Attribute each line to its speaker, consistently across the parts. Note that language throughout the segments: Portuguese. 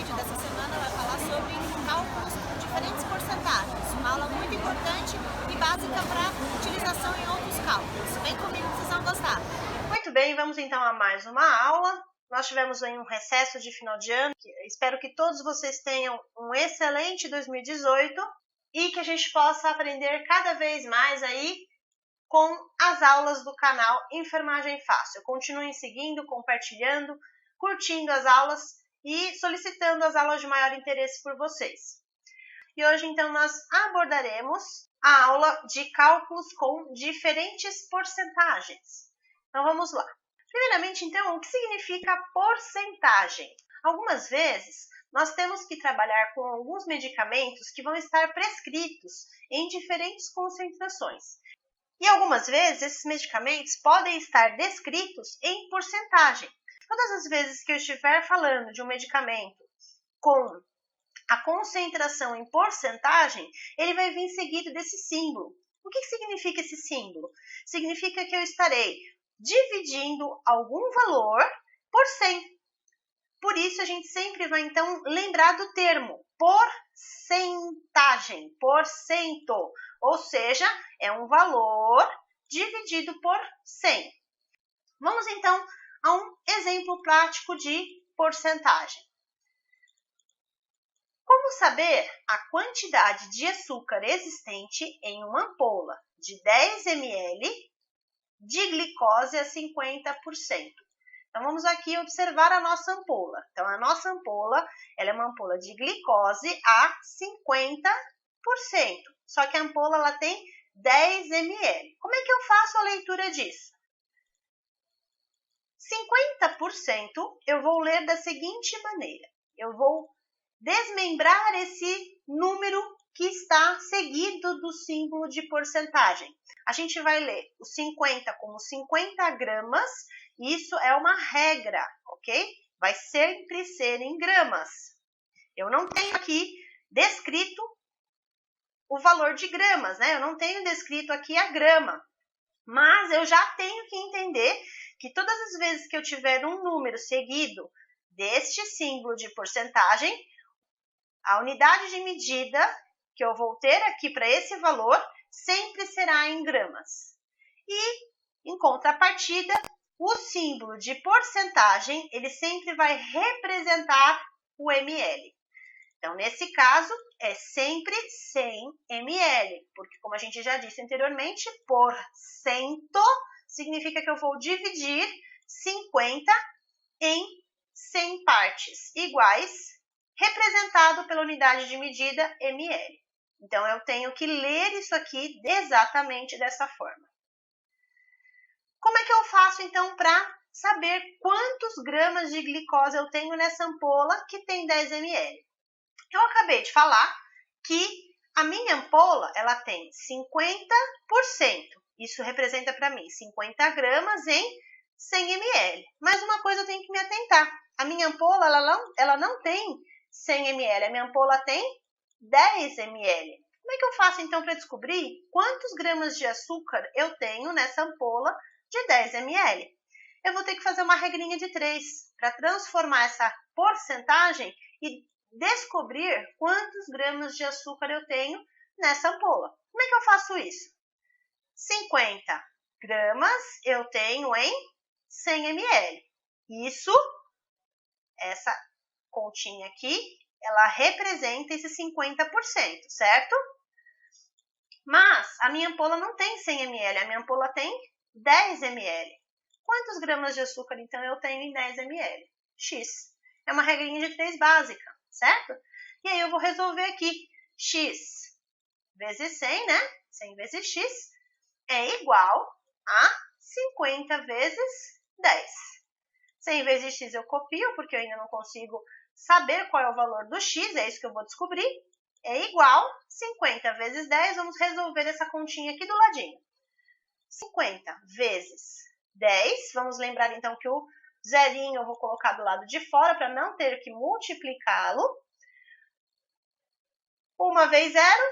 Speaker 1: vídeo dessa semana vai falar sobre cálculos com diferentes porcentagens, uma aula muito importante e básica para utilização em outros cálculos. Vem comigo que vocês vão gostar.
Speaker 2: Muito bem, vamos então a mais uma aula. Nós tivemos aí um recesso de final de ano. Espero que todos vocês tenham um excelente 2018 e que a gente possa aprender cada vez mais aí com as aulas do canal Enfermagem Fácil. Continuem seguindo, compartilhando, curtindo as aulas e solicitando as aulas de maior interesse por vocês. E hoje, então, nós abordaremos a aula de cálculos com diferentes porcentagens. Então, vamos lá. Primeiramente, então, o que significa porcentagem? Algumas vezes, nós temos que trabalhar com alguns medicamentos que vão estar prescritos em diferentes concentrações. E algumas vezes, esses medicamentos podem estar descritos em porcentagem. Todas as vezes que eu estiver falando de um medicamento com a concentração em porcentagem, ele vai vir seguido desse símbolo. O que significa esse símbolo? Significa que eu estarei dividindo algum valor por 100. Por isso, a gente sempre vai, então, lembrar do termo porcentagem, porcento. Ou seja, é um valor dividido por 100. Vamos, então, a um exemplo prático de porcentagem. Como saber a quantidade de açúcar existente em uma ampola de 10 ml de glicose a 50%? Então, vamos aqui observar a nossa ampola. Então, a nossa ampola ela é uma ampola de glicose a 50%. Só que a ampola ela tem 10 ml. Como é que eu faço a leitura disso? 50% eu vou ler da seguinte maneira. Eu vou desmembrar esse número que está seguido do símbolo de porcentagem. A gente vai ler o 50 como 50 gramas. Isso é uma regra, ok? Vai sempre ser em gramas. Eu não tenho aqui descrito o valor de gramas, né? Eu não tenho descrito aqui a grama. Mas eu já tenho que entender que todas as vezes que eu tiver um número seguido deste símbolo de porcentagem, a unidade de medida que eu vou ter aqui para esse valor sempre será em gramas. E, em contrapartida, o símbolo de porcentagem, ele sempre vai representar o ml. Então, nesse caso, é sempre 100 ml, porque, como a gente já disse anteriormente, por cento significa que eu vou dividir 50 em 100 partes iguais, representado pela unidade de medida ml. Então, eu tenho que ler isso aqui exatamente dessa forma. Como é que eu faço, então, para saber quantos gramas de glicose eu tenho nessa ampola que tem 10 ml? Eu acabei de falar que a minha ampola ela tem 50%. Isso representa para mim 50 gramas em 100 ml. Mas uma coisa eu tenho que me atentar. A minha ampola ela não tem 100 ml. A minha ampola tem 10 ml. Como é que eu faço então para descobrir quantos gramas de açúcar eu tenho nessa ampola de 10 ml? Eu vou ter que fazer uma regrinha de 3 para transformar essa porcentagem e descobrir quantos gramas de açúcar eu tenho nessa ampola. Como é que eu faço isso? 50 gramas eu tenho em 100 ml. Essa continha aqui, ela representa esse 50%, certo? Mas a minha ampola não tem 100 ml, a minha ampola tem 10 ml. Quantos gramas de açúcar, então, eu tenho em 10 ml? X. É uma regrinha de 3 básica, certo? E aí eu vou resolver aqui. X vezes 100, né? 100 vezes X é igual a 50 vezes 10. 100 vezes X eu copio, porque eu ainda não consigo saber qual é o valor do X, é isso que eu vou descobrir. É igual 50 vezes 10, vamos resolver essa continha aqui do ladinho. 50 vezes 10, vamos lembrar então que o zerinho eu vou colocar do lado de fora para não ter que multiplicá-lo. 1 vezes 0,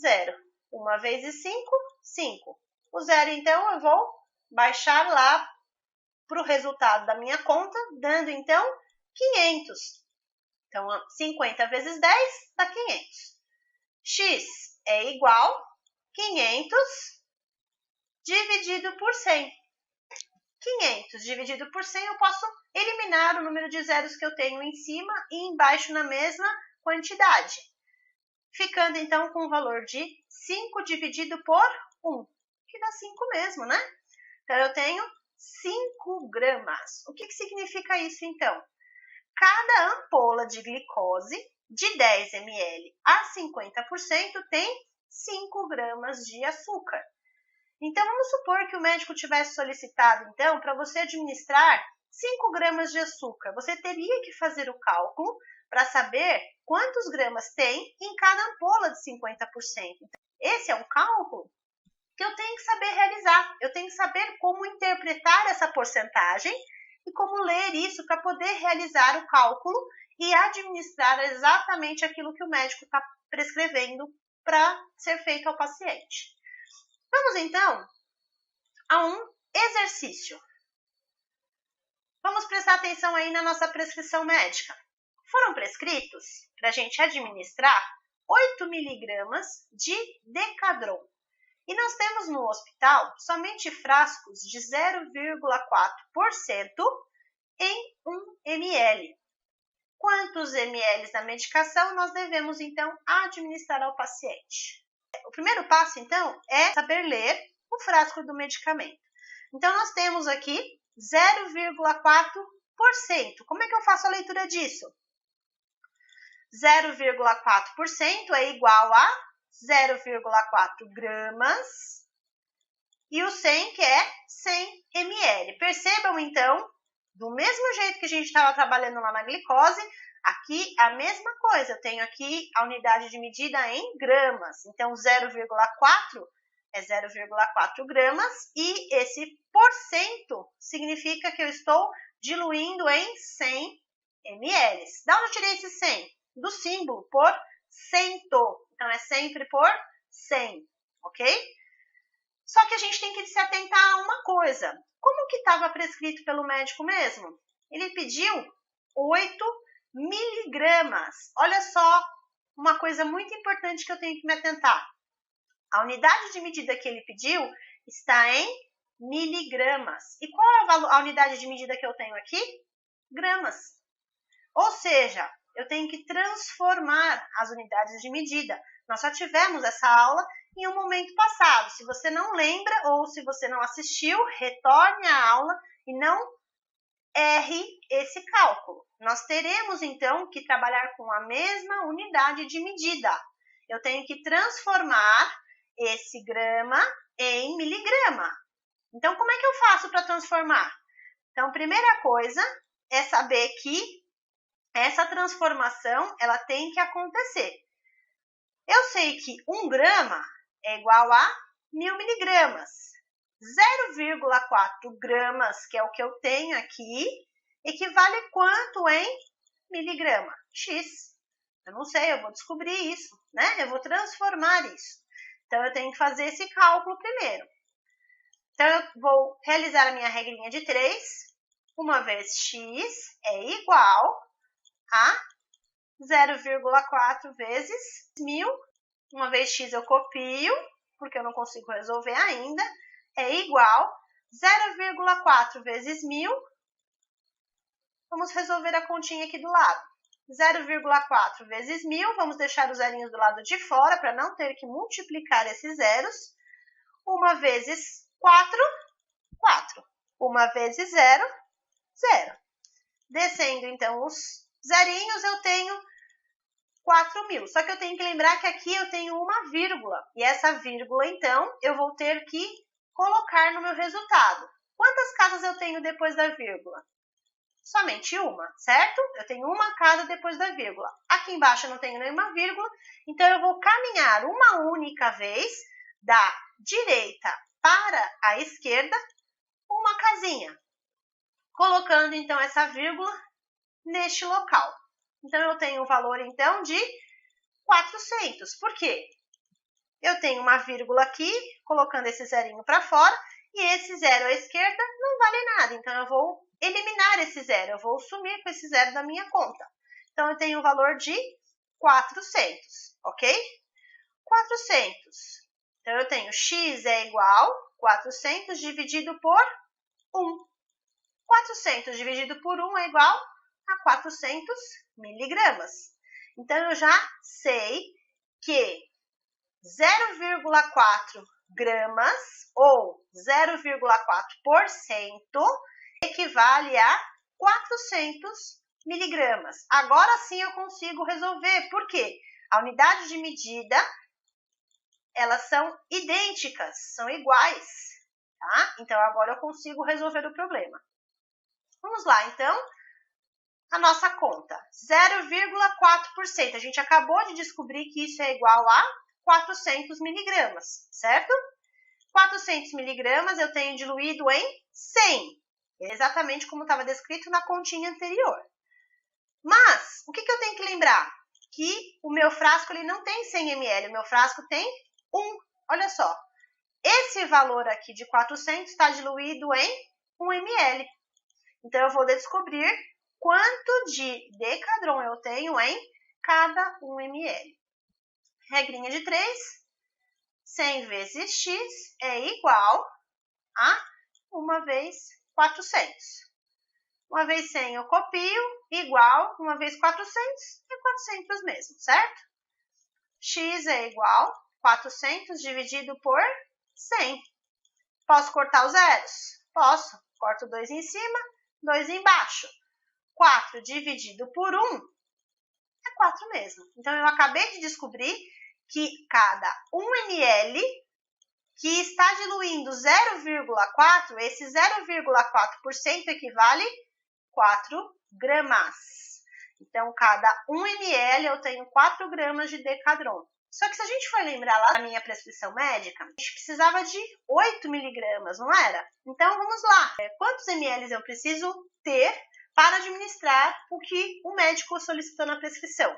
Speaker 2: 0. 1 vezes 5, 5. O zero, então, eu vou baixar lá para o resultado da minha conta, dando, então, 500. Então, 50 vezes 10 dá 500. X é igual a 500 dividido por 100. 500 dividido por 100, eu posso eliminar o número de zeros que eu tenho em cima e embaixo na mesma quantidade. Ficando, então, com o valor de 5 dividido por 1, que dá 5 mesmo, né? Então, eu tenho 5 gramas. O que significa isso, então? Cada ampola de glicose de 10 ml a 50% tem 5 gramas de açúcar. Então, vamos supor que o médico tivesse solicitado, então, para você administrar 5 gramas de açúcar. Você teria que fazer o cálculo para saber quantos gramas tem em cada ampola de 50%. Então, esse é um cálculo que eu tenho que saber realizar. Eu tenho que saber como interpretar essa porcentagem e como ler isso para poder realizar o cálculo e administrar exatamente aquilo que o médico está prescrevendo para ser feito ao paciente. Vamos, então, a um exercício. Vamos prestar atenção aí na nossa prescrição médica. Foram prescritos para a gente administrar 8 miligramas de Decadron. E nós temos no hospital somente frascos de 0,4% em 1 ml. Quantos ml da medicação nós devemos, então, administrar ao paciente? O primeiro passo, então, é saber ler o frasco do medicamento. Então, nós temos aqui 0,4%. Como é que eu faço a leitura disso? 0,4% é igual a 0,4 gramas e o 100, que é 100 ml. Percebam, então, do mesmo jeito que a gente estava trabalhando lá na glicose, aqui a mesma coisa. Eu tenho aqui a unidade de medida em gramas. Então, 0,4 é 0,4 gramas e esse porcento significa que eu estou diluindo em 100 ml. Da onde eu tirei esse 100? Do símbolo, por cento. Então, é sempre por 100, ok? Só que a gente tem que se atentar a uma coisa. Como que estava prescrito pelo médico mesmo? Ele pediu 8 miligramas. Olha só, uma coisa muito importante que eu tenho que me atentar. A unidade de medida que ele pediu está em miligramas. E qual é a unidade de medida que eu tenho aqui? Gramas. Ou seja, eu tenho que transformar as unidades de medida. Nós só tivemos essa aula em um momento passado. Se você não lembra ou se você não assistiu, retorne à aula e não erre esse cálculo. Nós teremos, então, que trabalhar com a mesma unidade de medida. Eu tenho que transformar esse grama em miligrama. Então, como é que eu faço para transformar? Então, primeira coisa é saber que essa transformação ela tem que acontecer. Eu sei que 1 grama é igual a 1000 miligramas. 0,4 gramas, que é o que eu tenho aqui, equivale quanto em miligrama? X. Eu não sei, eu vou descobrir isso, né? Eu vou transformar isso. Então, eu tenho que fazer esse cálculo primeiro. Então, eu vou realizar a minha regrinha de 3. Uma vez x é igual a 0,4 vezes 1000. Uma vez x eu copio, porque eu não consigo resolver ainda. É igual a 0,4 vezes 1000. Vamos resolver a continha aqui do lado. 0,4 vezes 1000, vamos deixar os zerinhos do lado de fora para não ter que multiplicar esses zeros. 1 vezes 4, 4. 1 vezes 0, 0. Descendo, então, os zerinhos, eu tenho 4.000. Só que eu tenho que lembrar que aqui eu tenho uma vírgula. E essa vírgula, então, eu vou ter que colocar no meu resultado. Quantas casas eu tenho depois da vírgula? Somente uma, certo? Eu tenho uma casa depois da vírgula. Aqui embaixo eu não tenho nenhuma vírgula, então eu vou caminhar uma única vez da direita para a esquerda, uma casinha, colocando então essa vírgula neste local. Então eu tenho o valor então de 400. Por quê? Eu tenho uma vírgula aqui, colocando esse zerinho para fora, e esse zero à esquerda não vale nada, então eu vou eliminar esse zero, eu vou sumir com esse zero da minha conta. Então, eu tenho o valor de 400, ok? 400. Então, eu tenho x é igual a 400 dividido por 1. 400 dividido por 1 é igual a 400 miligramas. Então, eu já sei que 0,4 gramas ou 0,4% equivale a 400 miligramas. Agora sim eu consigo resolver, porque a unidade de medida, elas são idênticas, são iguais, tá? Então, agora eu consigo resolver o problema. Vamos lá, então, a nossa conta. 0,4%. A gente acabou de descobrir que isso é igual a 400 miligramas, certo? 400 miligramas eu tenho diluído em 100. Exatamente como estava descrito na continha anterior. Mas, o que eu tenho que lembrar? Que o meu frasco ele não tem 100 ml, o meu frasco tem 1. Olha só, esse valor aqui de 400 está diluído em 1 ml. Então, eu vou descobrir quanto de Decadron eu tenho em cada 1 ml. Regrinha de 3, 100 vezes x é igual a 1 vezes 400. 1 vezes 100 eu copio, igual 1 vezes 400 é 400 mesmo, certo? X é igual a 400 dividido por 100. Posso cortar os zeros? Posso. Corto 2 em cima, 2 embaixo. 4 dividido por 1 é 4 mesmo. Então, eu acabei de descobrir que cada 1 ml que está diluindo 0,4, esse 0,4% equivale a 4 gramas. Então, cada 1 ml eu tenho 4 gramas de Decadron. Só que se a gente for lembrar lá da minha prescrição médica, a gente precisava de 8 miligramas, não era? Então, vamos lá. Quantos ml eu preciso ter para administrar o que o médico solicitou na prescrição?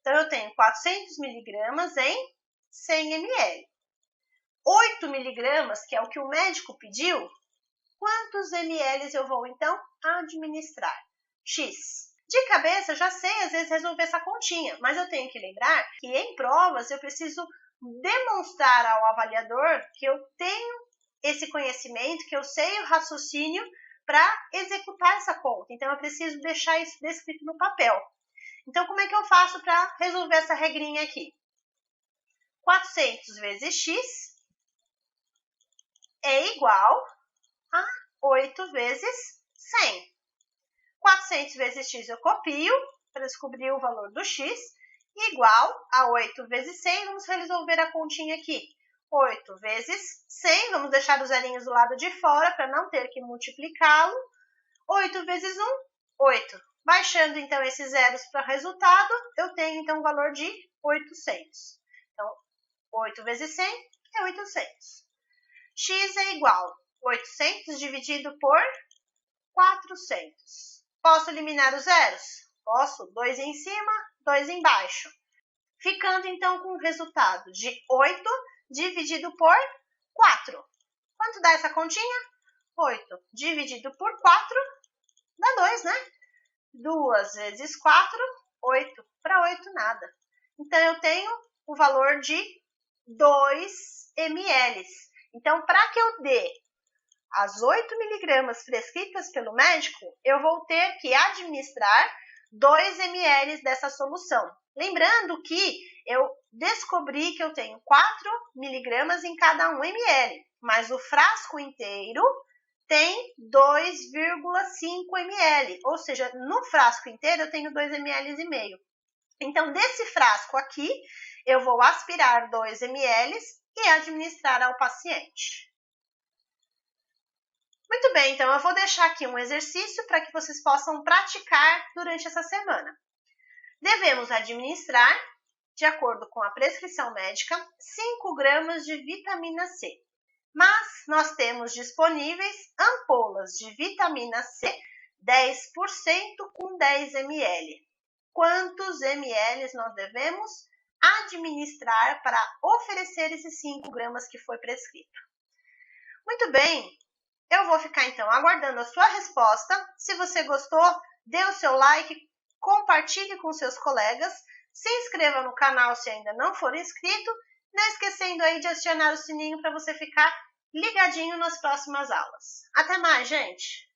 Speaker 2: Então, eu tenho 400 miligramas em 100 ml. 8 miligramas, que é o que o médico pediu, quantos ml eu vou, então, administrar? X. De cabeça, eu já sei, às vezes, resolver essa continha, mas eu tenho que lembrar que em provas eu preciso demonstrar ao avaliador que eu tenho esse conhecimento, que eu sei o raciocínio para executar essa conta. Então, eu preciso deixar isso descrito no papel. Então, como é que eu faço para resolver essa regrinha aqui? 400 vezes x é igual a 8 vezes 100. 400 vezes x eu copio para descobrir o valor do x, igual a 8 vezes 100. Vamos resolver a continha aqui. 8 vezes 100, vamos deixar os zerinhos do lado de fora para não ter que multiplicá-lo. 8 vezes 1, 8. Baixando, então, esses zeros para o resultado, eu tenho, então, o valor de 800. Então, 8 vezes 100 é 800. X é igual a 800 dividido por 400. Posso eliminar os zeros? Posso. 2 em cima, 2 embaixo. Ficando, então, com o resultado de 8 dividido por 4. Quanto dá essa continha? 8 dividido por 4 dá 2, né? 2 vezes 4, 8. Para 8, nada. Então, eu tenho o valor de 2 ml. Então, para que eu dê as 8 miligramas prescritas pelo médico, eu vou ter que administrar 2 ml dessa solução. Lembrando que eu descobri que eu tenho 4 miligramas em cada 1 ml, mas o frasco inteiro tem 2,5 ml, ou seja, no frasco inteiro eu tenho 2,5 ml. Então, desse frasco aqui, eu vou aspirar 2 ml e administrar ao paciente. Muito bem, então eu vou deixar aqui um exercício para que vocês possam praticar durante essa semana. Devemos administrar, de acordo com a prescrição médica, 5 gramas de vitamina C. Mas nós temos disponíveis ampolas de vitamina C 10% com 10 ml. Quantos ml nós devemos administrar para oferecer esses 5 gramas que foi prescrito? Muito bem, eu vou ficar então aguardando a sua resposta. Se você gostou, dê o seu like, compartilhe com seus colegas, se inscreva no canal se ainda não for inscrito, não esquecendo aí de acionar o sininho para você ficar ligadinho nas próximas aulas. Até mais, gente!